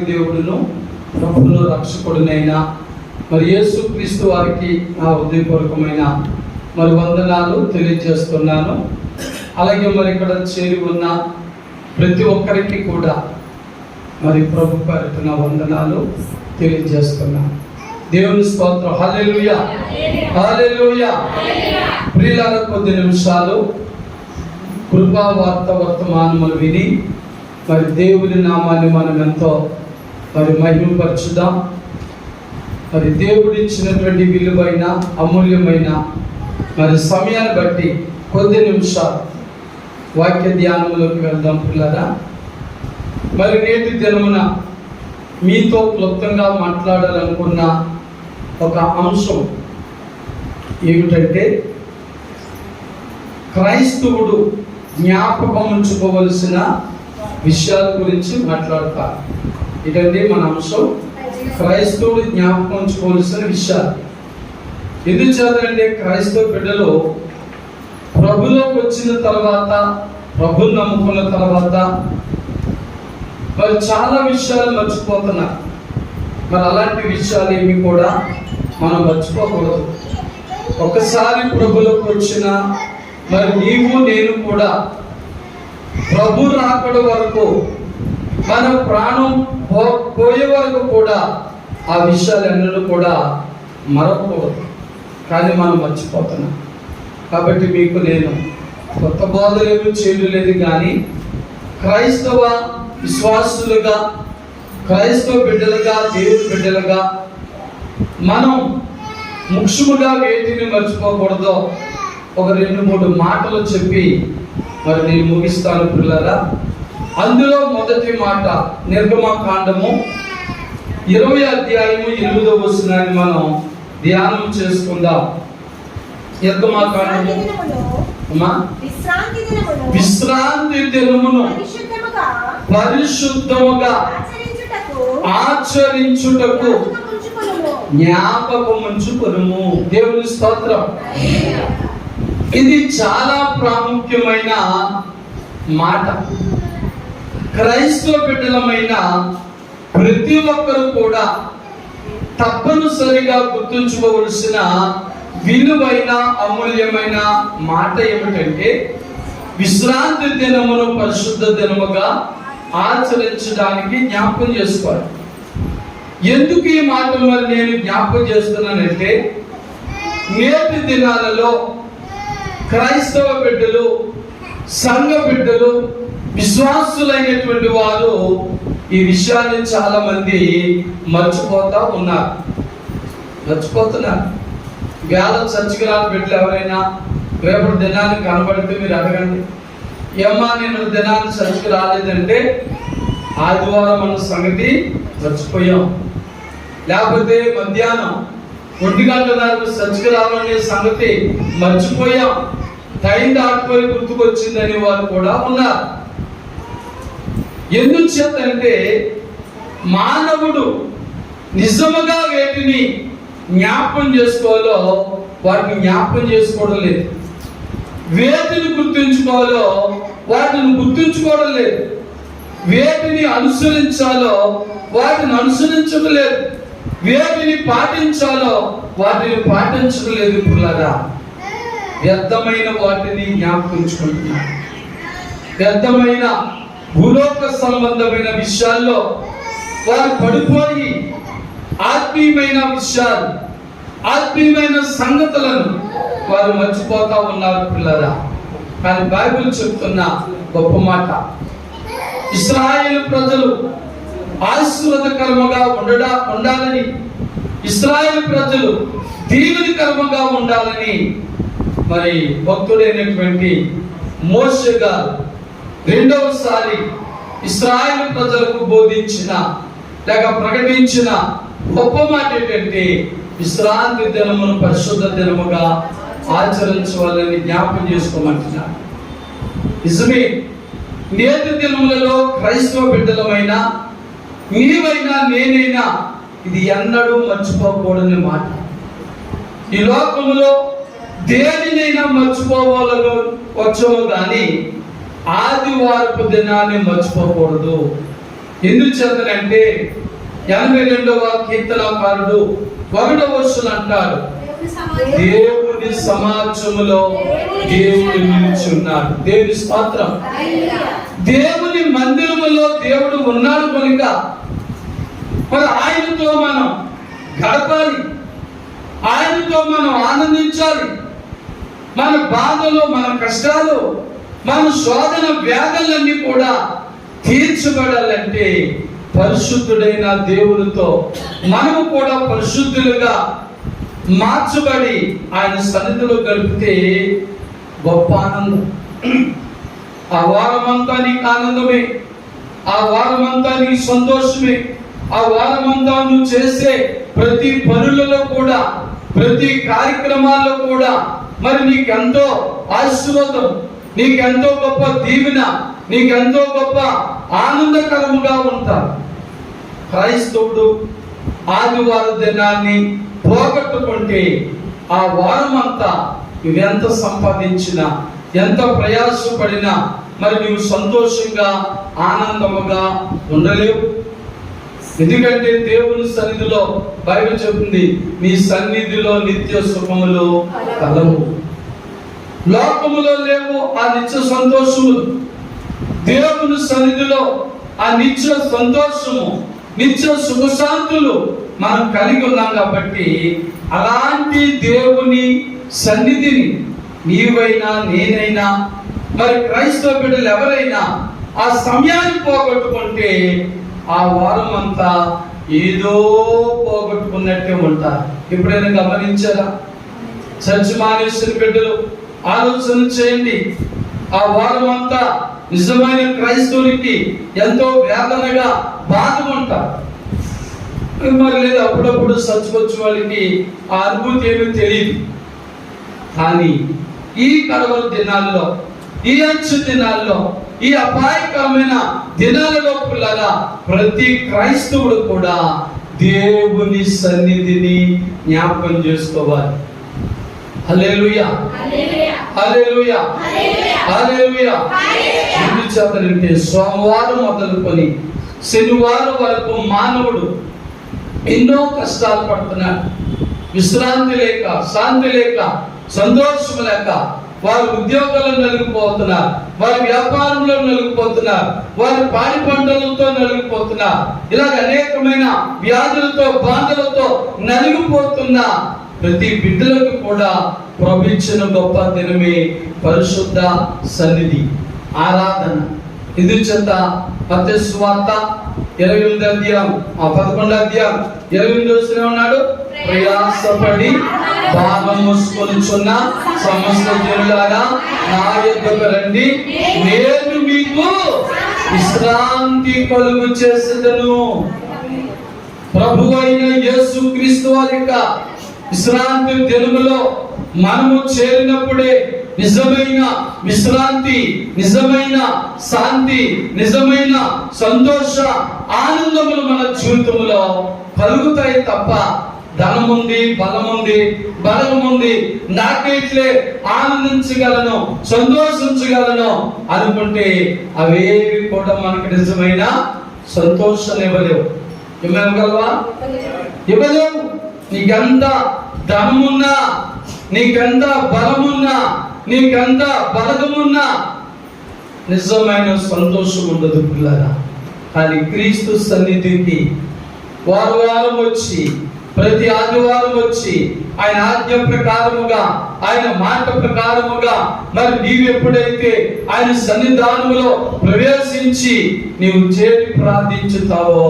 దేవుడును ప్రభువును రక్షకుడునైనా మరి యేసుక్రీస్తు వారికి నా హృదయపూర్వకమైన మరి వందనాలు తెలియజేస్తున్నాను. అలాగే మరి ఇక్కడ చేరి ఉన్న ప్రతి ఒక్కరికి కూడా మరి ప్రభు పేరిట నా వందనాలు తెలియజేస్తున్నాను. దేవుని స్తోత్రం. హల్లెలూయా, హల్లెలూయా. ప్రియులారా, కొద్ది నిమిషాలు కృపా వార్త వర్తమానములు విని మరి దేవుని నామాన్ని మనం ఎంతో మరి మహిమపరచుదాం. మరి దేవుడు ఇచ్చినటువంటి విలువైన అమూల్యమైన మరి సమయాన్ని బట్టి కొద్ది నిమిషాలు వాక్య ధ్యానంలోకి వెళ్దాం. పిల్లరా, మరి నేటి దినమున మీతో క్లుప్తంగా మాట్లాడాలనుకున్న ఒక అంశం ఏమిటంటే, క్రైస్తవుడు జ్ఞాపకం ఉంచుకోవలసిన విషయాల గురించి మాట్లాడతారు. ఇదండి మన అంశం, క్రైస్తవుడు జ్ఞాపకం ఉంచుకోవలసిన విషయాలు. ఎందుచేతంటే క్రైస్తవ బిడ్డలు ప్రభులోకి వచ్చిన తర్వాత, ప్రభుని నమ్ముకున్న తర్వాత మరి చాలా విషయాలు మర్చిపోతున్నారు. మరి అలాంటి విషయాలు ఏమి కూడా మనం మర్చిపోకూడదు. ఒకసారి ప్రభులోకి వచ్చిన మరి నీవు నేను కూడా ప్రభు రాకడ వరకు, మన ప్రాణం పోయే వరకు కూడా ఆ విషయాలన్నీ కూడా మరవకూడదు. కానీ మనం మర్చిపోతున్నాం. కాబట్టి మీకు నేను కొత్త బోధలేమి చేయలేదు, కానీ క్రైస్తవ విశ్వాసులుగా, క్రైస్తవ బిడ్డలుగా, దేవుని బిడ్డలుగా మనం ముఖ్యముగా వేటిని మర్చిపోకూడదో ఒక 2-3 మాటలు చెప్పి మరి నేను ముగిస్తాను పిల్లరా. అందులో మొదటి మాట నిర్గమకాండము 20వ అధ్యాయము 8వ వచనాన్ని మనం ధ్యానం చేసుకుందాం. నిర్గమకాండము విశ్రాంతి దినమును పరిశుద్ధముగా ఆచరించుటకు జ్ఞాపకం ఉంచుకొనుము. దేవుని స్తోత్రం. ఇది చాలా ప్రాముఖ్యమైన మాట. క్రైస్తవ బిడ్డలమైన ప్రతి ఒక్కరు కూడా తప్పనిసరిగా గుర్తుంచుకోవలసిన విలువైన అమూల్యమైన మాట ఏమిటంటే, విశ్రాంతి దినమును పరిశుద్ధ దినముగా ఆచరించడానికి జ్ఞాపకం చేసుకోవాలి. ఎందుకు ఈ మాట మరి నేను జ్ఞాపకం చేస్తున్నానంటే, నేటి దినాలలో క్రైస్తవ బిడ్డలు, సంఘ బిడ్డలు, విశ్వాసులైనటువంటి వారు ఈ విషయాన్ని చాలా మంది మర్చిపోతున్నారు. వేల చర్చికి బిడ్డలు ఎవరైనా రేపటి దినానికి కనబడితే మీరు అడగండి, ఏమ్మా నేను దినాన్ని చర్చికి రాలేదంటే ఆదివారం అన్న సంగతి మర్చిపోయాం. లేకపోతే మధ్యాహ్నం 1 గంటలకు చర్చికి రావాలనే సంగతి మర్చిపోయాం, టైం దాటిపోయి గుర్తుకొచ్చిందని వారు కూడా ఉన్నారు. ఎందుచేతంటే మానవుడు నిజముగా వేటిని జ్ఞాపకం చేసుకోవాలో వాటిని జ్ఞాపకం చేసుకోవడం లేదు. వేటిని గుర్తుంచుకోవాలో వాటిని గుర్తుంచుకోవడం లేదు. వేటిని అనుసరించాలో వాటిని అనుసరించడం లేదు. వేటిని పాటించాలో వాటిని పాటించడం లేదు. పిల్లరా, వ్యర్థమైన వాటిని జ్ఞాపకించుకుంటున్నారు. వ్యర్థమైన భూలోక సంబంధమైన విషయాల్లో వారు పడిపోయి ఆత్మీయమైన విషయాలు, ఆత్మీయమైన సంగతులను వారు మర్చిపోతా ఉన్నారు పిల్లరా. కానీ బైబిల్ చెప్తున్న గొప్ప మాట, ఇశ్రాయేలు ప్రజలు ఆశీర్వాదకరముగా ఉండాలని, ఇశ్రాయేలు ప్రజలు దీవెనకరముగా ఉండాలని మరి భక్తుడైనటువంటి మోషే గారు రెండవసారి ఇశ్రాయేలు ప్రజలకు బోధించిన లేక ప్రకటించిన గొప్ప మాట ఏంటంటే, విశ్రాంతి దినమును పరిశుద్ధ దినముగా ఆచరించవాలని జ్ఞాపకం చేసుకోమంటున్నారు. నిజమే, నేటి దినములలో క్రైస్తవ బిడ్డలమైన నీవైనా నేనైనా ఇది ఎన్నడూ మర్చిపోకూడని మాట. ఈ లోకంలో దేనినైనా మర్చిపోవాలను వచ్చాము, కానీ ఆదివారపు దినాన్ని మర్చిపోకూడదు. ఎందుచేతనంటే 82వ కీర్తనకారుడు 1వ వచనం అంటాడు, దేవుని సమాజములో దేవుడు నిలుచున్నాడు. దేవుని స్తోత్రం. దేవుని మందిరములో దేవుడు ఉన్నాడు కనుక మరి ఆయనతో మనం గడపాలి, ఆయనతో మనం ఆనందించాలి. మన బాధలు, మన కష్టాలు, మన శోధన వ్యాధులన్నీ కూడా తీర్చబడాలంటే పరిశుద్ధుడైన దేవునితో మనము కూడా పరిశుద్ధులుగా మార్చబడి ఆయన సన్నిధిలో గడిపితే గొప్ప ఆనందం. ఆ వారమంతా నీకు ఆనందమే, ఆ వారమంతా నీకు సంతోషమే. ఆ వారమంతా నువ్వు చేసే ప్రతి పనులలో కూడా, ప్రతి కార్యక్రమాల్లో కూడా మరి నీకెంతో ఆశీర్వాదం, నీకెంతో గొప్ప దీవెన, నీకెంతో గొప్ప ఆనందకరముగా ఉంటారు. క్రైస్తవుడు ఆదివారం దినాన్ని పోగొట్టుకుంటే ఆ వారం అంతా నువ్వెంత సంపాదించినా, ఎంత ప్రయాసపడినా మరి నువ్వు సంతోషంగా ఆనందముగా ఉండలేవు. ఎందుకంటే దేవుని సన్నిధిలో బైబిల్ చెప్తుంది, నీ సన్నిధిలో నిత్య సుఖములు కలవు. లోకములో లేవు ఆ నిత్య సంతోషములు. దేవుని సన్నిధిలో ఆ నిత్య సంతోషము, నిత్య సుఖశాంతులు మనం కలిగి ఉన్నాం. కాబట్టి అలాంటి దేవుని సన్నిధిని నీవైనా నేనైనా మరి క్రైస్తవ బిడ్డలు ఎవరైనా ఆ సమయాన్ని పోగొట్టుకుంటే ఆ వారం అంతా ఏదో పోగొట్టుకున్నట్టే ఉంటారు. ఎప్పుడైనా గమనించారా? చర్చ్ మానేసిన బిడ్డలు ఆలోచన చేయండి. ఆ వారం అంతా నిజమైన క్రైస్తవునికి ఎంతో వేదనగా బాధగా ఉంటారు. మరి లేదు అప్పుడప్పుడు చచ్చిపోచ్చు వాళ్ళకి ఆ అనుభూతి ఏమీ తెలియదు. కానీ ఈ కడవల దినాల్లో, ఈ అంచు దినాల్లో, ఈ అపాయకరమైన దినాలలో పిల్లగా ప్రతి క్రైస్తవుడు కూడా దేవుని సన్నిధిని జ్ఞాపకం చేసుకోవాలి. హల్లెలూయా, హల్లెలూయా, హల్లెలూయా. ఎందుచేతనంటే సోమవారం మొదలుకొని శనివారం వరకు మానవుడు ఎన్నో కష్టాలు పడుతున్నాడు. విశ్రాంతి లేక, శాంతి లేక, సంతోషం లేక వారి ఉద్యోగాల్లో నలిగిపోతున్నారు, వారి వ్యాపారంలో నలిగిపోతున్నారు, వారి పాడి పంటలతో నలిగిపోతున్నారు. ఇలాగ అనేకమైన వ్యాధులతో, బాధలతో నలిగిపోతున్న ప్రతి బిడ్డలకు కూడా ప్రభుత్వ గొప్ప దినమే పరిశుద్ధ సన్నిధి ఆరాధన. ఎందుచేత మత్తయి సువార్త 28వ అధ్యాయం 11వ అధ్యాయం 28వ వచనం ఉన్నాడు, ప్రయాసపడి భారం మోసుకొనుచున్న సమస్త జనులారా నా యొద్దకు రండి, నేను మీకు విశ్రాంతి కలుగు చేసేదను. ప్రభువైన యేసుక్రీస్తు వారి యొక్క విశ్రాంతి దినములో మనము చేరినప్పుడే నిజమైన విశ్రాంతి, నిజమైన శాంతి, నిజమైన సంతోష ఆనందములు మన జీవితంలో కలుగుతాయి తప్ప ధనముంది, బలముంది, బలముంది, నాకైతే ఆనందించగలను, సంతోషించగలను అనుకుంటే అవేవి కూడా మనకు నిజమైన సంతోషాన్ని ఇవ్వలేవు. ఇవ్వగలవా? ఇవ్వలేవు. నీకెంత ధనమున్నా, నీకెంత బలమున్నా, నీకెంత బలమున్నా నిజమైన సంతోషం ఉండదు పిల్లరా. కానీ క్రీస్తు సన్నిధికి వారం వచ్చి, ప్రతి ఆదివారం వచ్చి ఆయన ఆజ్ఞ ప్రకారముగా, ఆయన మాట ప్రకారముగా మరి నీవు ఎప్పుడైతే ఆయన సన్నిధానములో ప్రవేశించి నీవు చేరి ప్రార్థించుతావో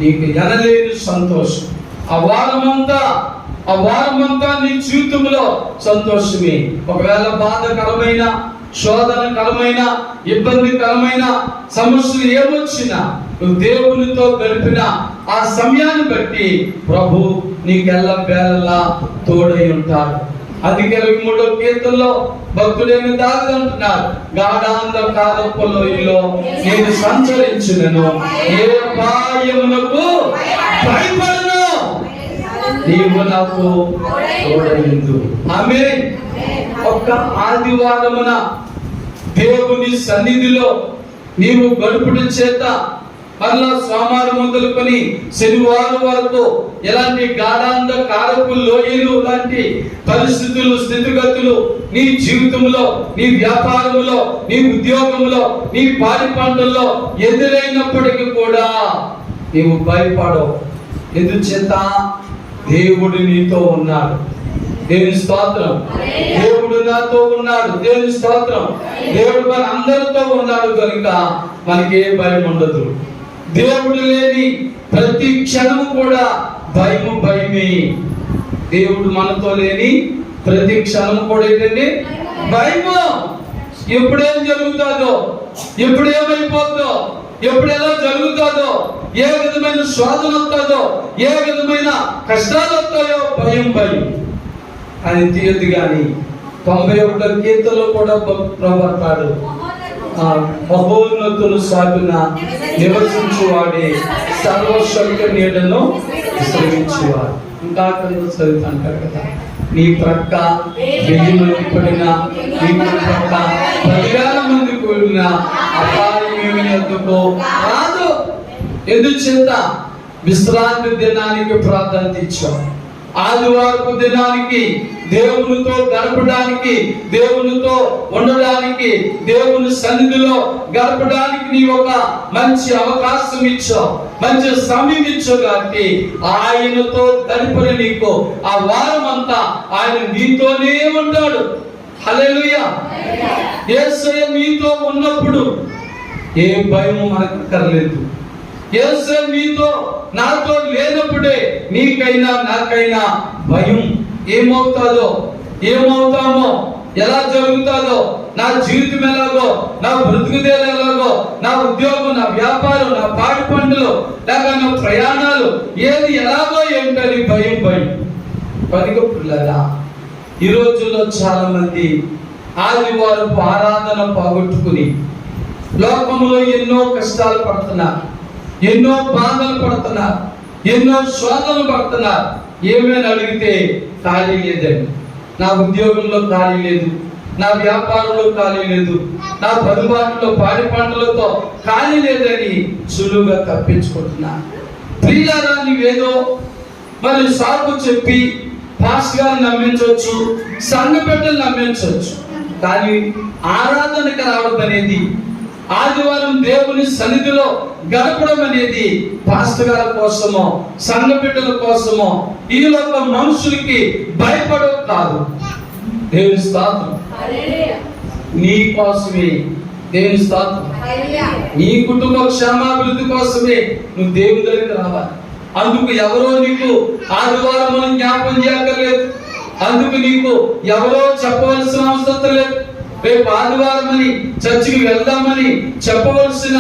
నీకు ఎనలేని సంతోషం. ఆ వారమంతా నీ జీవితంలో సంతోషమే. ఒకవేళ బాధకరమైన, శోధనకరమైన, ఇబ్బందికరమైన సమస్యలు ఏమొచ్చినా నువ్వు దేవునితో గడిపిన ఆ సమయాన్ని బట్టి ప్రభు నీకెల్ల వేళలా తోడై ఉంటాడు. అందుకే 23వ కీర్తనలో భక్తుడైన దావీదు అంటున్నాడు, గాఢాంధకారపు లోయలో నేను సంచరించునను, ఏ అపాయమునకు భయపడను, నీవు నాకు తోడైందు. ఆమేన్. ఒక్క ఆదివారమున దేవుని సన్నిధిలో నీవు గడుపుట చేత మళ్ళా సోమవారం మొదలుకొని శనివారం వరకు ఎలాంటి గాఢాంధకారపు లోయలు లాంటి పరిస్థితులు, స్థితిగతులు నీ జీవితంలో, నీ వ్యాపారంలో, నీ ఉద్యోగంలో, నీ పాడి పంటల్లో ఎదురైనప్పటికీ కూడా నీవు భయపడవు. ఎందుచేత దేవుడు నీతో ఉన్నాడు. దేవుని స్తోత్రం. దేవుడు నాతో ఉన్నాడు. దేవుని స్తోత్రం. దేవుడు మన అందరితో ఉన్నాడు కనుక మనకి ఏ భయం ఉండదు. దేవుడు లేని ప్రతి క్షణము కూడా భయమే. దేవుడు మనతో లేని ప్రతి క్షణము కూడా ఏంటండి? భయము. ఎప్పుడేం జరుగుతుందో, ఎప్పుడేమైపోతుందో, ఎప్పుడు ఎలా జరుగుతుందో, ఏ విధమైన శోధన వస్తుందో, ఏ విధమైన కష్టాలు వస్తాయో భయం అని తీయదు. కానీ 91వ కీర్తనలో కూడా ప్రభాతాడు, మహోన్నతులు సాగున నివసించువాడే సర్వశక్తి నీడను విశ్రమించేవాడు. ఇంకా చదువుతాంటారు కదా, నీ ప్రక్క 1000 మంది పడిన, నీ ప్రక్క 10,000 మంది కూడిన అపాయం ఎందుకో రాదు. ఎందుచేత విశ్రాంతి దినానికి ప్రాధాన్యత ఇచ్చాం. ఆదివారపు దినానికి దేవునితో గడపడానికి, దేవునితో ఉండడానికి, దేవుని సన్నిధిలో గడపడానికి నీ ఒక మంచి అవకాశం ఇచ్చావు, మంచి సమయం ఇచ్చావు. కాబట్టి ఆయనతో గడిపిన నీకు ఆ వారం అంతా ఆయన నీతోనే ఉంటాడు. హల్లెలూయా. యేసయ్య నీతో ఉన్నప్పుడు ఏ భయం మనకు అక్కర్లేదు. యేసయ్య నీతో నాతో లేనప్పుడే నీకైనా నాకైనా భయం. ఏమవుతామో, ఎలా జరుగుతుందో, నా జీవితం ఎలాగో, నా బ్రతుకుదేలు ఎలాగో, నా ఉద్యోగం, నా వ్యాపారం, నా పాడి పంటలు, లేక నా ప్రయాణాలు ఏది ఎలాగో ఏంటని భయం. పనికొప్పులారా, ఈ రోజుల్లో చాలా మంది ఆదివారపు ఆరాధన పోగొట్టుకుని లోకంలో ఎన్నో కష్టాలు పడుతున్నారు, ఎన్నో బాధలు పడుతున్నారు, ఎన్నో శోధనలు పడుతున్నారు. ఏమైనా అడిగితే ఖాళీ లేదండి, నా ఉద్యోగంలో ఖాళీ లేదు, నా వ్యాపారంలో ఖాళీ లేదు, నా పదుబాటులో పాడి పంటలతో ఖాళీ లేదని సులువుగా తప్పించుకుంటున్నారు. ప్రియులారా, నీవేదో మరి సాకు చెప్పి పాస్టర్ గారిని నమ్మించవచ్చు, సంఘ బిడ్డలు నమ్మించవచ్చు, కానీ ఆరాధనకు రావడం అనేది, ఆదివారం దేవుని సన్నిధిలో గడపడం అనేది పాస్టర్ గారి కోసమో, సంఘ బిడ్డల కోసమో, ఈ లోక మనుషులకి భయపడవు కాదు. దేవుని స్తోత్రం. నీ కోసమే. దేవుని స్తోత్రం. నీ కుటుంబ క్షేమాభివృద్ధి కోసమే నువ్వు దేవుని దగ్గరికి రావాలి. అందుకు ఎవరో నీకు ఆదివారం మనం జ్ఞాపకం చేయక్కర్లేదు. అందుకు నీకు ఎవరో చెప్పవలసిన అవసరం లేదు. రేపు ఆదివారం అని చర్చికి వెళ్దామని చెప్పవలసిన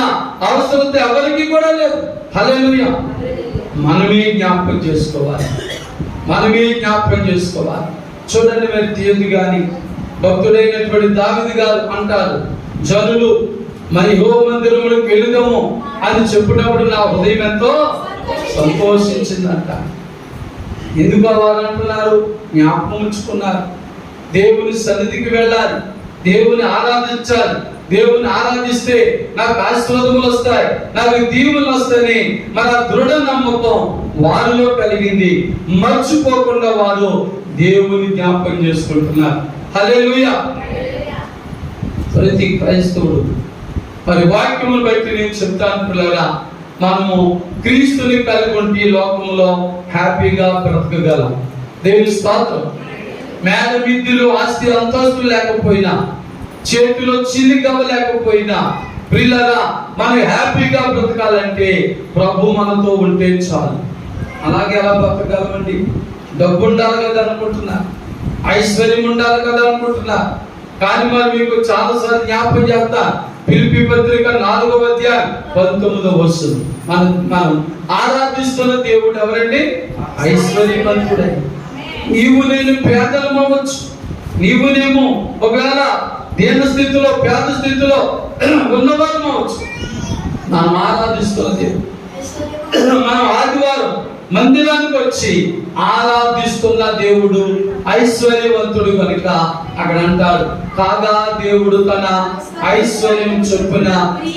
అవసరం ఎవరికి కూడా లేదు. హల్లెలూయా. మనమే జ్ఞాపకం చేసుకోవాలి. చూడండి, మరి తీయదు కానీ భక్తుడైనటువంటి దావీదు గారు అంటారు, జనులు మరి యెహోవా మందిరములకు వెళుదాము అని చెప్పినప్పుడు నా హృదయం ఎంతో సంతోషించిందంట. ఎందుకు వారు అంటున్నారు? జ్ఞాపకం ఉంచుకున్నారు. దేవుని సన్నిధికి వెళ్ళాలి, దేవుని ఆరాధించాలి. దేవుని ఆరాధిస్తే నాకు ఆశీర్వాదములు వస్తాయి, నాకు దీవులు వస్తాయని మన దృఢ నమ్మకం వారిలో కలిగింది. మర్చిపోకుండా వారు దేవుని జ్ఞాపకం చేసుకుంటున్నారు. హల్లెలూయా. ప్రతి క్రైస్తవుడు మరి వాక్యమును బట్టి నేను చెప్తాను పిల్లరా, మనము క్రీస్తుని కలిగి ఉంటే ఈ లోకంలో హ్యాపీగా బ్రతకగలం. దేవుని స్తోత్రం. మేడ మిద్దెలు, ఆస్తి అంతస్తులు లేకపోయినా, చేతిలో చిల్లిగవ్వ లేకపోయినా, ప్రియులారా, మనం హ్యాపీగా బ్రతకాలంటే ప్రభు మనతో ఉంటే చాలు. అలాగే ఎలా బ్రతకాలండి? డబ్బు ఉండాలి కదా అనుకుంటున్నా, ఐశ్వర్యం ఉండాలి కదా అనుకుంటున్నా. కానీ మరి మీకు చాలాసార్లు జ్ఞాపకం చేస్తా, ఫిలిప్పీ పత్రిక 4వ అధ్యాయం 19వ వచనం. మనం ఆరాధిస్తున్న దేవుడు ఎవరండి? ఐశ్వర్యవంతుడే. నీవు నేను పేదలం అవ్వచ్చు, నీవునేమో ఒకవేళ దీన స్థితిలో, పేద స్థితిలో ఉన్నవారు అవ్వచ్చు. మనం ఆరాధిస్తున్న దేవుడు. మనం ఆదివారం మందిరానికి వచ్చి ఆరాధిస్తున్న దేవుడు ఐశ్వర్యవంతుడు కనుక అక్కడ అంటాడు, కాగా దేవుడు తన ఐశ్వర్యం చొప్పున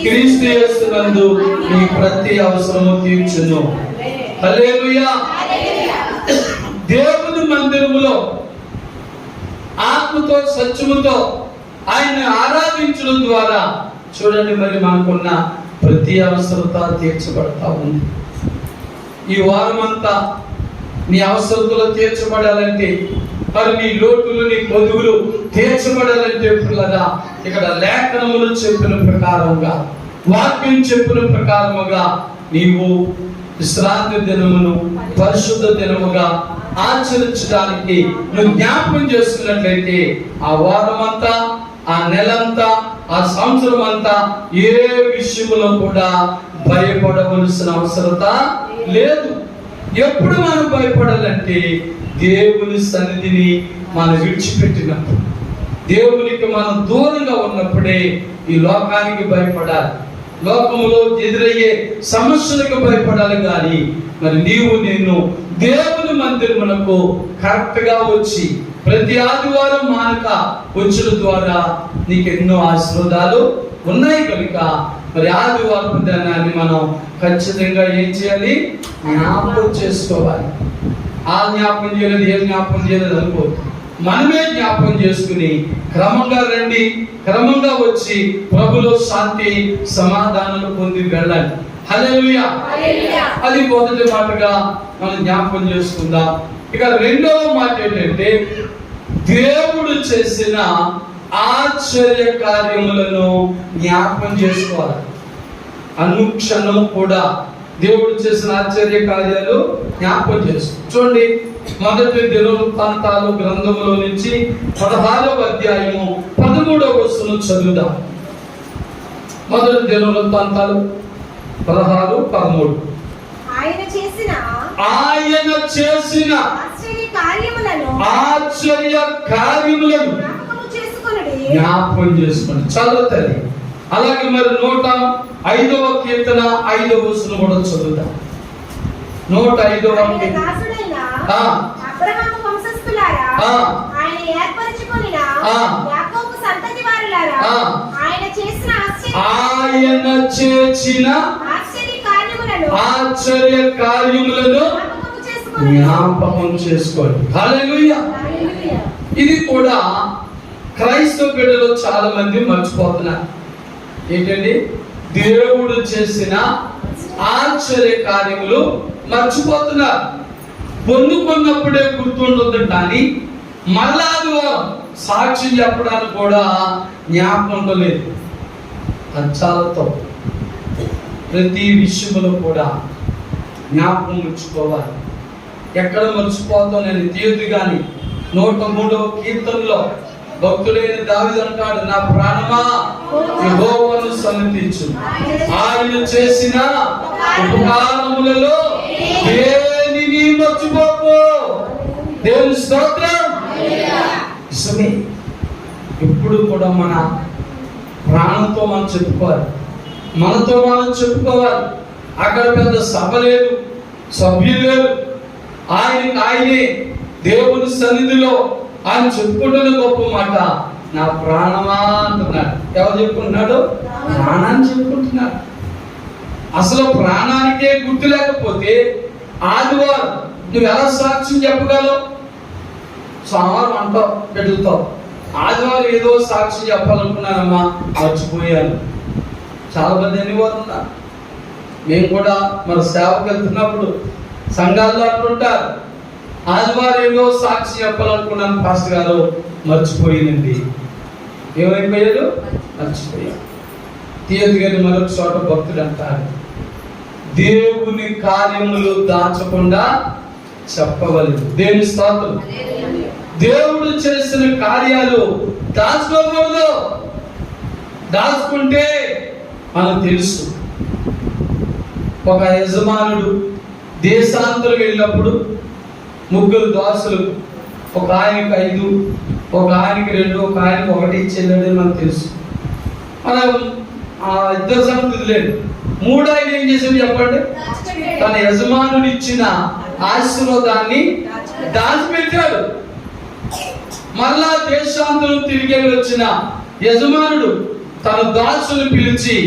క్రీస్తు యేసునందు నీ ప్రతి అవసరము తీర్చును. హల్లెలూయా. దేవుని మందిరములో ఆత్మతో సత్యముతో ఆయన్ని ఆరాధించడం ద్వారా చూడండి, మరి మనకున్న ప్రతి అవసరత తీర్చబడతా ఉంది. ఈ వారం అంతా నీ అవసరతలు తీర్చబడాలంటే, మరి నీ లోటులు నీ పొదుగులు తీర్చబడాలంటే పిల్లగా ఇక్కడ లేఖనములు చెప్పిన ప్రకారంగా, వాక్యం చెప్పిన ప్రకారముగా నీవు విశ్రాంతి దినమును పరిశుద్ధ దినముగా ఆచరించడానికి నువ్వు జ్ఞాపకం చేసుకున్నట్లయితే ఆ వారం అంతా, ఆ నెలంతా, ఆ సంవత్సరం అంతా ఏ విషయంలో కూడా భయపడవలసిన అవసరత లేదు. ఎప్పుడు మనం భయపడాలంటే దేవుని సన్నిధిని మనం విడిచిపెట్టినప్పుడు, దేవునికి మనం దూరంగా ఉన్నప్పుడే ఈ లోకానికి భయపడాలి, లోకములో ఎదురయ్యే సమస్యలకు భయపడాలి. కానీ మరి నీవు నేను దేవుని మందిరమునకు కరెక్ట్ గా వచ్చి ప్రతి ఆదివారం మానక వచ్చుల ద్వారా నీకు ఎన్నో ఆశీర్వాదాలు ఉన్నాయి కనుక మరి ఆదివారం దినాన్ని మనం ఖచ్చితంగా ఏం చేయాలి? జ్ఞాపకం చేసుకోవాలి. ఆ జ్ఞాపకం చేయలేదు, ఏ జ్ఞాపకం చేయలేదు అనుకో, మనమే జ్ఞాపకం చేసుకుని క్రమంగా రండి, క్రమంగా వచ్చి ప్రభులో శాంతి సమాధానాలు పొంది వెళ్ళాలి. హల్లెలూయా. అది మొదటి మాటగా మనం జ్ఞాపకం చేసుకుందాం. ఇక రెండవ మాట ఏంటంటే, దేవుడు చేసిన ఆశ్చర్య కార్యములను జ్ఞాపకం చేసుకోవాలి. అనుక్షణం కూడా దేవుడు చేసిన ఆశ్చర్య కార్యాలు జ్ఞాపకం చేసుకో. చూడండి, మొదటి దినవృత్తాంతాలు గ్రంథములో నుంచి 16వ అధ్యాయము 13వ వచనం చదువుదాం. మొదటి దినవృత్తాంతాలు 16-13. ఆయన చేసిన ఆశ్చర్య కార్యములను జ్ఞాపకం చేసుకోండి. చదువుతుంది. అలాగే మరి 105వ కీర్తన 5వ వచనం కూడా చదువుదాం. 105వ కీర్తన. అబ్రహాము వంశస్థులారా, ఆయన ఏర్పరచుకొనిన యాకోబు సంతతి వారులారా, ఆయన చేసిన ఆశ్చర్య కార్యములను జ్ఞాపకం చేసుకోండి. హల్లెలూయా. ఇది కూడా క్రైస్తవ బిడ్డలు చాలా మంది మర్చిపోతున్నారు. ఏంటండి? దేవుడు చేసిన ఆశ్చర్య కార్యములు మర్చిపోతున్నారు. పొందుకున్నప్పుడే గుర్తుంటుంది, కానీ మళ్ళా సాక్షి చెప్పడానికి కూడా జ్ఞాపకం లేదు. అచ్చాలతో ప్రతి విషయంలో కూడా జ్ఞాపకం ఉంచుకోవాలి. ఎక్కడ మర్చిపోతాం నేను తీయదు. కానీ 103వ కీర్తనలో భక్తుడైన దావీదు అంటాడు, నా ప్రాణమా యెహోవాను సన్నిధించు, ఆయన చేసిన ఉపకారములలో దేనిని మర్చిపోకు. దేవుని స్తోత్రం. నిజమే. ఎప్పుడు కూడా మన ప్రాణంతో మనం చెప్పుకోవాలి, మనతో మనం చెప్పుకోవాలి. అక్కడ పెద్ద సభ లేదు, సభ్యులు లేరు, ఆయనే దేవుని సన్నిధిలో ఆయన చెప్పుకుంటున్న గొప్ప మాట, నా ప్రాణమా అంటున్నాడు. ఎవరు చెప్పుకుంటున్నాడు? ప్రాణాన్ని చెప్పుకుంటున్నాడు. అసలు ప్రాణానికే గుర్తు లేకపోతే ఆదివారం నువ్వు ఎలా సాక్ష్యం చెప్పగలవు? సోమవారం అంటావు బిడ్డలతో, ఆదివారం ఏదో సాక్ష్యం చెప్పాలనుకున్నానమ్మా, మర్చిపోయాను. చాలా మంది ఎన్నివారు ఉన్నారు. మేము కూడా మన సేవకు వెళ్తున్నప్పుడు సంఘాల్లో అంటుంటారు, ఆదివారం ఏదో సాక్షి చెప్పాలనుకున్నాను పాస్టర్ గారు, మర్చిపోయిందండి. ఏమైపోయాడు? మర్చిపోయాడు. తీయదు. గారి మరొక చోట భక్తుడు అంటారు, దేవుని కార్యములు దాచకుండా చెప్పవలేదు. దేవుని స్తోత్రం. దేవుడు చేసిన కార్యాలు దాచుకోకూడదు. దాచుకుంటే మనకు తెలుసు. ఒక యజమానుడు దేశాంతరం వెళ్ళినప్పుడు 3 దాసులు, ఒక ఆయనకి 5, ఒక ఆయనకి 2, ఒక ఆయనకి 1 ఇచ్చేళ్ళని మనకు తెలుసు. మనం ఆ ఇద్దరు సంగతి లేదు. మూడు ఆయన ఏం చేశాడు చెప్పండి? తన యజమానుడు ఇచ్చిన ఆశీర్వాదాన్ని దాచిపెట్టాడు. మళ్ళా దేశాంతరం తిరిగి వచ్చిన యజమానుడు తన దాసుని పిలిచి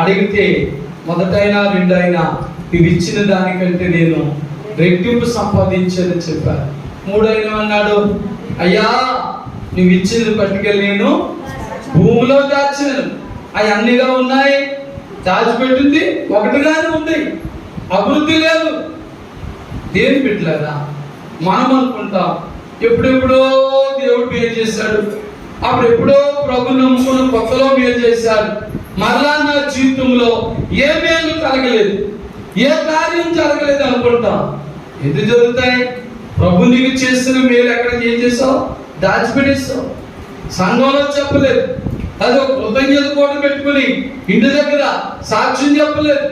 అడిగితే మొదటైనా రెండైనా ఇవి ఇచ్చిన దానికంటే నేను రెట్టింపు సంపాదించానని చెప్పారు. మూడైనా అన్నాడు, అయ్యా నువ్వు ఇచ్చింది పట్టుకెళ్ళి నేను భూమిలో దాచాను, అవి అన్నిగా ఉన్నాయి, దాచిపెట్టింది ఒకటిగానే ఉంది, అభివృద్ధి లేదు. దేని పెట్టలేదా? మనం అనుకుంటాం ఎప్పుడెప్పుడో దేవుడు మేలు చేశాడు, అప్పుడెప్పుడో ప్రభు నమ్ముకున్న కొత్తలో మేలు చేశాడు, మరలా నా జీవితంలో ఏ మేలు కలగలేదు, ఏ కార్యం జరగలేదు అనుకుంటాం. ఎందుకు జరుగుతాయి? ప్రభు నీకు చేసిన మేలు ఎక్కడ ఏం చేసావు? దాచిపెట్టేస్తావు. సంఘంలో చెప్పలేదు, అది ఒక కృతజ్ఞత కూడా పెట్టుకుని ఇంటి దగ్గర సాక్ష్యం చెప్పలేదు,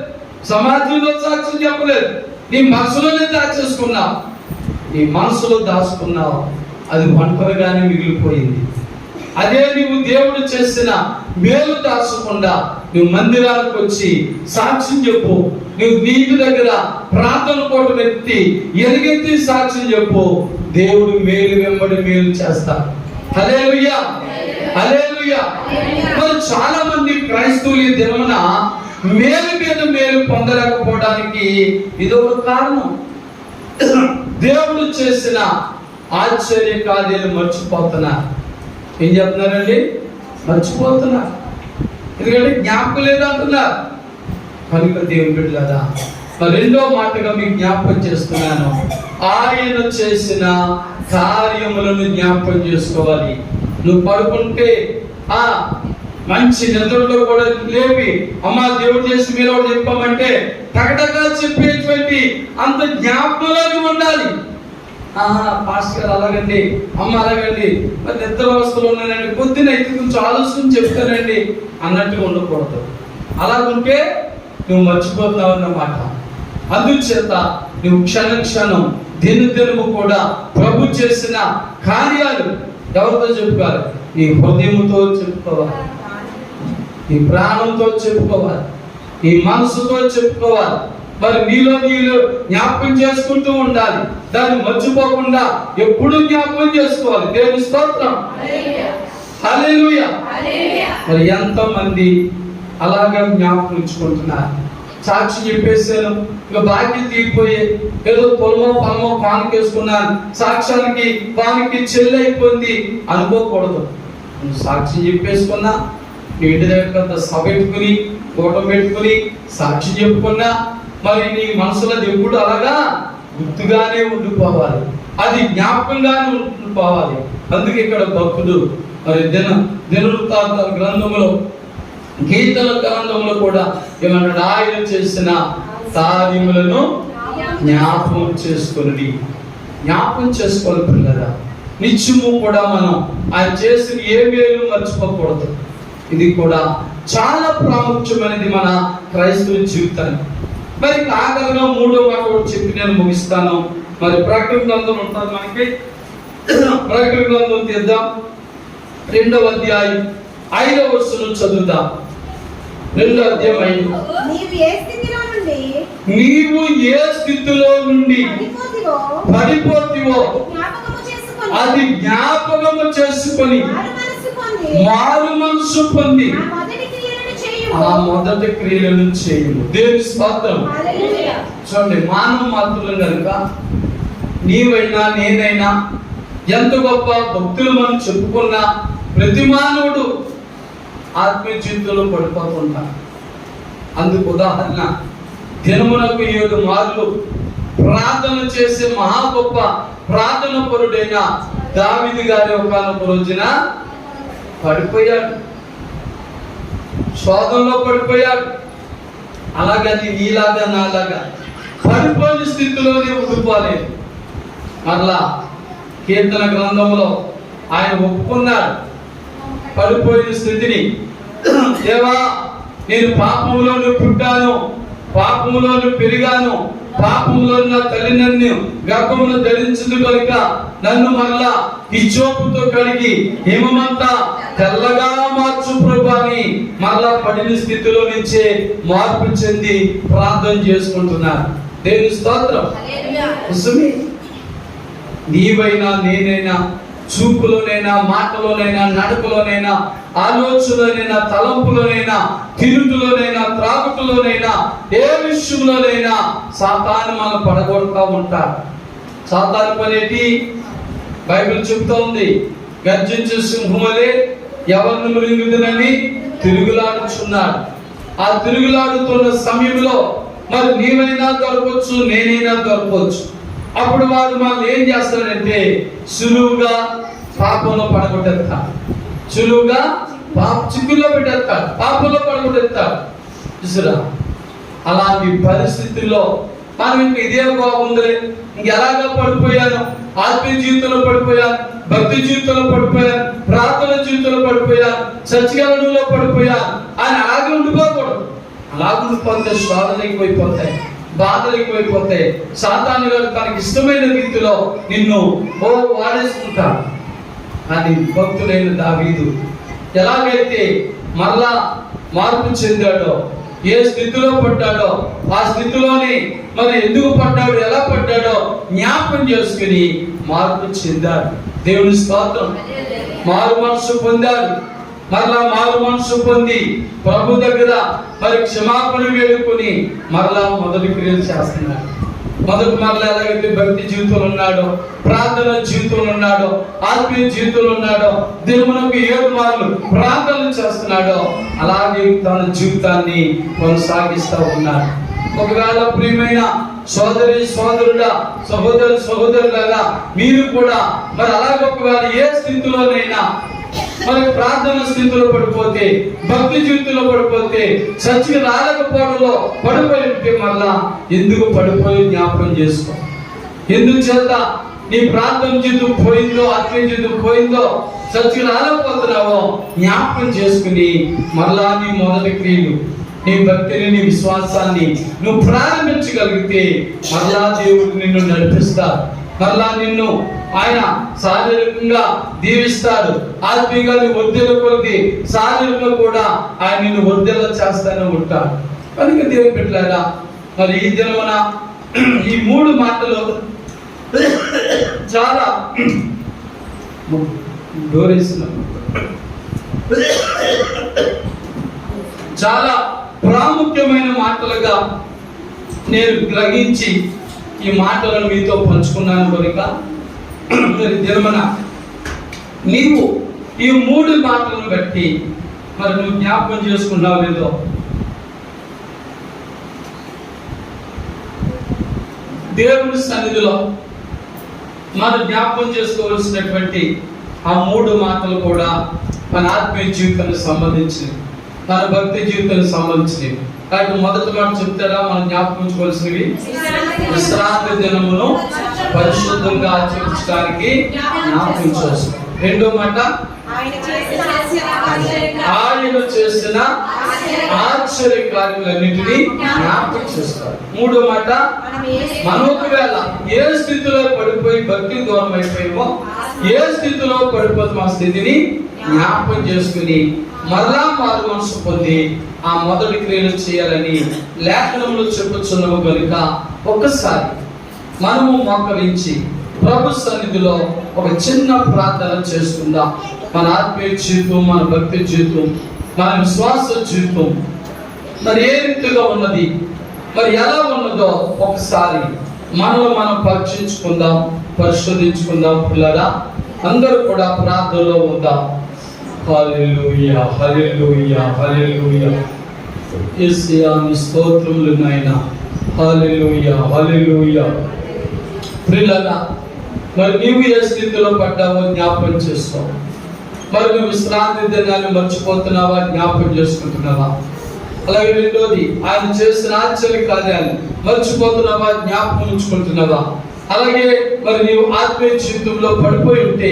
సమాజంలో సాక్ష్యం చెప్పలేదు, నీ మనసులోనే దాచేసుకున్నావు. నీ మనసులో దాచుకున్నావు, అది ఒంటరిగానే మిగిలిపోయింది. అదే నువ్వు దేవుడు చేసిన మేలు దాచకుండా నువ్వు మందిరానికి వచ్చి సాక్ష్యం చెప్పు, నువ్వు నీటి దగ్గర ప్రార్థన కోట వ్యక్తి ఎలుగెత్తి సాక్ష్యం చెప్పు, దేవుడు మేలు వెంబడి మేలు చేస్తాడు. హల్లెలూయా, హల్లెలూయా. మరి చాలా మంది క్రైస్తవులు ఈ దినమున మేలు మీద మేలు పొందలేకపోవడానికి ఇదొక కారణం. దేవుడు చేసిన ఆశ్చర్య కార్యాలు మర్చిపోతున్నారు. ఏం చెప్తున్నారండి? మర్చిపోతున్నారు. ఎందుకంటే జ్ఞాపకం లేదంటున్నారు. కనుక దేవుని బిడ్డలారా, రెండో మాటగా మీకు జ్ఞాపకం చేస్తున్నాను, ఆయన చేసిన కార్యములను జ్ఞాపకం చేసుకోవాలి. నువ్వు పడుకుంటే మంచి నిద్రలో కూడా లేపి అమ్మా దేవుడు చేసి మీరు చెప్పామంటే టకటగా చెప్పేటువంటి అంత జ్ఞాపకంలోకి ఉండాలి. పాస్టర్ గారు అలాగండి, అమ్మ అలాగండి, మరి నిద్ర అవస్థలో ఉన్నానండి, పొద్దున అయితే కొంచెం ఆలోచన చెప్తానండి అన్నట్టుగా ఉండకూడదు. అలాగుంటే నువ్వు మర్చిపోతావు అన్నమాట. అందుచేత నువ్వు క్షణం దినదినము కూడా ప్రభు చేసిన కార్యాలు ఎవరితో చెప్పుకోవాలి? నీ హృదయంతో చెప్పుకోవాలి, నీ ప్రాణంతో చెప్పుకోవాలి, నీ మనసుతో చెప్పుకోవాలి. మరి నీలో జ్ఞాపకం చేసుకుంటూ ఉండాలి, దాన్ని మర్చిపోకుండా ఎప్పుడు జ్ఞాపకం చేసుకోవాలి. దేవుని స్తోత్రం, హల్లెలూయా. మరి ఎంతమంది అలాగా జ్ఞాపకం ఉంచుకుంటున్నారు? సాక్షి చెప్పేసాను, ఇక బాధ్యత తీరిపోయి ఏదో పొలమో పానికేసుకున్నాను, సాక్ష్యానికి పానికి చెల్లి అయిపోయింది అనుకోకూడదు. నువ్వు సాక్షి చెప్పేసుకున్నా, నీ ఇంటి దగ్గర సభ పెట్టుకుని కూటం పెట్టుకుని సాక్షి చెప్పుకున్నా, మరి నీ మనసులో ఎప్పుడు అలాగా గుర్తుగానే ఉండిపోవాలి, అది జ్ఞాపకంగానే ఉండిపోవాలి. అందుకే ఇక్కడ భక్తుడు మరి దినవృత్తాంతాల గ్రంథంలో, కీర్తన గ్రంథంలో కూడా ఏమన్నాడు? ఆయన చేసిన కార్యములను జ్ఞాపకం చేసుకోండి. జ్ఞాపకం చేసుకోవాలి పిల్లరా. నిత్యము కూడా మనం ఆయన చేసిన ఏ మేలు మర్చిపోకూడదు. ఇది కూడా చాలా ప్రాముఖ్యమైనది మన క్రైస్తవ జీవితానికి. మరి ఆఖరిగా మూడో మాట కూడా చెప్పి నేను ముగిస్తాను. మరి ప్రకటన గ్రంథం ఉంటుంది మనకి, ప్రకటన గ్రంథం తీద్దాం, 2వ అధ్యాయం 5వ వచనం చదువుదాం. 2వ అధ్యాయం 5. నీవు ఏ స్థితిలో నుండి పడిపోతివో అది జ్ఞాపకము చేసుకొని మారు మనసు పొంది ఆ మొదటి క్రియలను చేయము. దేవుని స్తోత్రం. చూడండి, మానవ మాత్రులు కనుక నీవైనా నేనైనా ఎంత గొప్ప భక్తులు మనం చెప్పుకున్నా ప్రతి మానవుడు ఆత్మీయ జీవితంలో పడిపోతుంటారు. అందుకు ఉదాహరణ, దినమునకు 7 మార్లు ప్రార్థన చేసే మహా గొప్ప ప్రార్థన పరుడైన దావీదు గారి ఒకనొక రోజున పడిపోయాడు, శోధనలో పడిపోయాడు. అలాగని నీలాగా నాలాగా పడిపోయిన స్థితిలోనే ఉండిపోలేదు. మరలా కీర్తన గ్రంథంలో ఆయన ఒప్పుకున్నాడు పడిపోయిన స్థితిని. దేవా, నేను పాపంలోనే పుట్టాను, పాపంలోనే పెరిగాను, పాపంలో నా తల్లి నన్ను గర్భమును ధరించింది కనుక నన్ను మరలా హిస్సోపుతో కడిగి హిమమంతా తెల్లగా మార్చు ప్రభు అని మరలా పడిన స్థితిలో నుంచే మార్పు చెంది ప్రార్థన చేసుకుంటున్నారు. దేవుని స్తోత్రం. నిజమే. నీవైనా నేనైనా చూపులోనైనా మాటలోనైనా నడకలోనైనా ఆలోచనలోనైనా తలంపులోనైనా తిరుగులోనైనా త్రాగుతులోనైనా ఏ విషయంలోనైనా సాతాను మనం పడగొడతా ఉంటాడు. సాతాను పనేటి బైబిల్ చెప్తా ఉంది, గర్జించే సింహములే ఎవరిని మృంగుదునని తిరుగులాడుచున్నాడు. ఆ తిరుగులాడుతున్న సమయంలో మరి నీవైనా దొరకవచ్చు, నేనైనా దొరకవచ్చు. అప్పుడు వాడు మనం ఏం చేస్తాడంటే సులువుగా పాపంలో పడగొట్టేస్తాడు, సులువుగా చిక్కుల్లో పెట్టేస్తాడు, పాపంలో పడగొట్టేస్తాడు. చూసారా, అలాంటి పరిస్థితుల్లో మనం ఇంక ఇదే బాగుందిలే, ఇంకెలాగా పడిపోయాను, ఆత్మీయ జీవితంలో పడిపోయాను, భక్తి జీవితంలో పడిపోయాను, ప్రార్థన జీవితంలో పడిపోయాను, సత్యగలంలో పడిపోయాను అని అలాగే ఉండిపోకూడదు. అలాగే ఉండిపోతే శోధనలు ఎక్కువైపోతాయి, బాధలు ఎక్కువైపోతాయి. సాతాను గారు తనకి ఇష్టమైన రీతిలో నిన్ను వాడేసుకుంటాడు. అని భక్తుడైన దావీదు ఎలాగైతే మరలా మార్పు చెందాడో, ఏ స్థితిలో పడ్డాడో ఆ స్థితిలోని మరి ఎందుకు పడ్డాడు, ఎలా పడ్డాడో జ్ఞాపకం చేసుకుని మార్పు చెందాడు. దేవుని స్తోత్రం. మారు మనసు పొందాడు. మరలా మారు మనసు పొంది ప్రభు దగ్గర మరి క్షమాపణ వేడుకొని మరలా మొదటి క్రియలు చేస్తున్నాడు. మొదటి మరలా ఎలాగైతే భక్తి జీవితంలో ఉన్నాడో, ప్రార్థన జీవితంలో ఉన్నాడో, ఆత్మీయ జీవితంలో ఉన్నాడో, దినమునకు 7 మార్లు ప్రార్థనలు చేస్తున్నాడో అలాగే తన జీవితాన్ని కొనసాగిస్తూ ఉన్నాడు. ఒకవేళ ప్రియమైన సోదరి సోదరుడా, సహోదరు సహోదరులారా, మీరు కూడా మరి అలాగే ఒకవేళ ఏ స్థితిలోనైనా మరి ప్రార్థన స్థితిలో పడిపోతే, భక్తి జీవితంలో పడిపోతే, సత్యం రాలేకపోవడంలో పడిపోయి ఉంటే మళ్ళా ఎందుకు పడిపోయి జ్ఞాపకం చేసుకో. ఎందుచేత నీ ప్రార్థన జీవితం పోయిందో, ఆత్మీయ జీవితం పోయిందో, సత్యం రాలేకపోతున్నావో జ్ఞాపకం చేసుకుని మరలా నీ మొదటి క్రియలు, నీ భక్తిని, నీ విశ్వాసాన్ని నువ్వు ప్రారంభించగలిగితే మరలా దేవుడు నిన్ను నడిపిస్తాడు. మరలా నిన్ను ఆయన శారీరకంగా దీవిస్తాడు. ఆత్మీయంగా నువ్వు వర్ధిల్ల కొద్ది శారీరకంగా కూడా ఆయన నిన్ను వర్ధిల్ల చేస్తానే ఉంటాడు. కనుక దేవుని బిడ్డలారా, మరి ఈ దినమున ఈ 3 మాటలు చాలా చాలా ప్రాముఖ్యమైన మాటలుగా నేను గ్రహించి ఈ మాటలను మీతో పంచుకున్నాను. కనుక మరి దినమున నీవు ఈ 3 మాటలను బట్టి మరి నువ్వు జ్ఞాపకం చేసుకున్నావు లేదో, దేవుని సన్నిధిలో మనం జ్ఞాపకం చేసుకోవాల్సినటువంటి ఆ 3 మాటలు కూడా మన ఆత్మీయ జీవితానికి సంబంధించినవి, మన భక్తి జీవితానికి సంబంధించినవి. కాబట్టి మొదటి మాట చెప్తారా మనం జ్ఞాపకించుకోవాల్సినవి? విశ్రాంతి దినమును పరిశుద్ధంగా ఆచరించడానికి జ్ఞాపకించవచ్చు. రెండో మాట, ఆయన చేసిన ఆశ్చర్య కార్యములన్నింటినీ జ్ఞాపకం చేస్తారు. మూడో మాట, మనం ఒకవేళ ఏ స్థితిలో పడిపోయి భక్తి దూరం అయిపోయామో, ఏ స్థితిలో పడిపోతే మా స్థితిని జ్ఞాపకం చేసుకుని మరలా మారు మనసు పొంది ఆ మొదటి క్రియలు చేయాలని లేఖనంలో చెప్పుచున్నాము. కనుక ఒక్కసారి మనము మోకరించి ప్రభు సన్నిధిలో ఒక చిన్న ప్రార్థన చేసుకుందాం. మన ఆత్మీయ జీవితం, మన భక్తి జీవితం, మన విశ్వాస జీవితం మరి ఏ రీతిగా ఉన్నది, మరి ఎలా ఉన్నదో ఒకసారి మనం పరీక్షించుకుందాం, పరిశోధించుకుందాం. పిల్లరా, అందరూ కూడా ప్రార్థనలో ఉందాం. హల్లెలూయా, హల్లెలూయా, హల్లెలూయా. యేసయ్యా నీ స్తోత్రములు నాయనా. హల్లెలూయా, హల్లెలూయా. ప్రియులారా, మరి నీవు ఏ స్థితిలో పడ్డావో జ్ఞాపకం చేసుకో. మరి నువ్వు విశ్రాంతి దినాన్ని మర్చిపోతున్నావా, జ్ఞాపకం చేసుకుంటున్నావా? అలాగే రెండోది, ఆయన చేసిన ఆశ్చర్య కార్యాలు మర్చిపోతున్నావా, జ్ఞాపకం ఉంచుకుంటున్నావా? అలాగే మరి నీవు ఆత్మీయ జీవితంలో పడిపోయి ఉంటే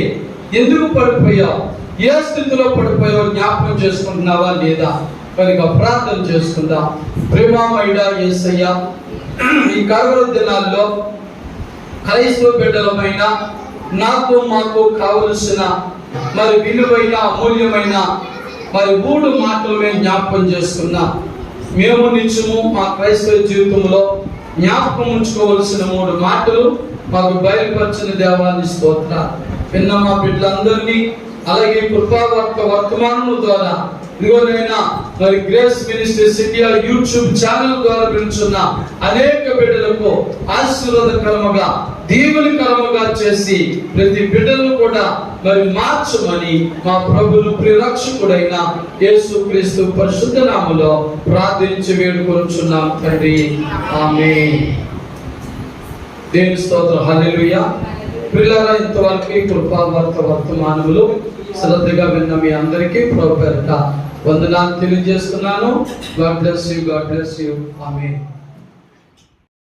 ఎందుకు పడిపోయావు, ఏ స్థితిలో పడిపోయావు జ్ఞాపకం చేసుకుంటున్నావా లేదా? కనుక ప్రార్థన చేసుకుందాం. ప్రేమమయుడా యేసయ్యా, ఈ కరువు దినాల్లో క్రైస్తవ బిడ్డలమైన నాకు మాకు కావలసిన మరి విలువైన అమూల్యమైన మరి 3 మాటలు మేము జ్ఞాపకం చేసుకున్నాం. మేము నిత్యము మా క్రైస్తవ జీవితంలో జ్ఞాపకం ఉంచుకోవలసిన 3 మాటలు మాకు బయలుపరిచిన దేవాన్ని స్తోత్ర. విన్న మా బిడ్డలందరినీ, అలాగే కృపావార్త వర్తమానం ద్వారా ఇదిగోనైనా మరి grace ministries India YouTube channel ద్వారా వింటున్న అనేక బిడ్డలకు ఆశీర్వాదకరముగా దీవెనకరముగా చేసి ప్రతి బిడ్డను కూడా మరి మార్చమని మా ప్రభువు ప్రియరక్షకుడైన యేసుక్రీస్తు పరిశుద్ధ నామములో ప్రార్థించి వేడుకొనుచున్నాం తండ్రి, ఆమేన్. దేవుని స్తోత్రం, హల్లెలూయా. పిల్లరా, ఇంతవరకు కృపావార్త వర్తమానములు శ్రద్ధగా విన్న మీ అందరికీ ప్రభు పేరిట వందనాలు తెలియజేస్తున్నాను. God bless you, God bless you. Amen.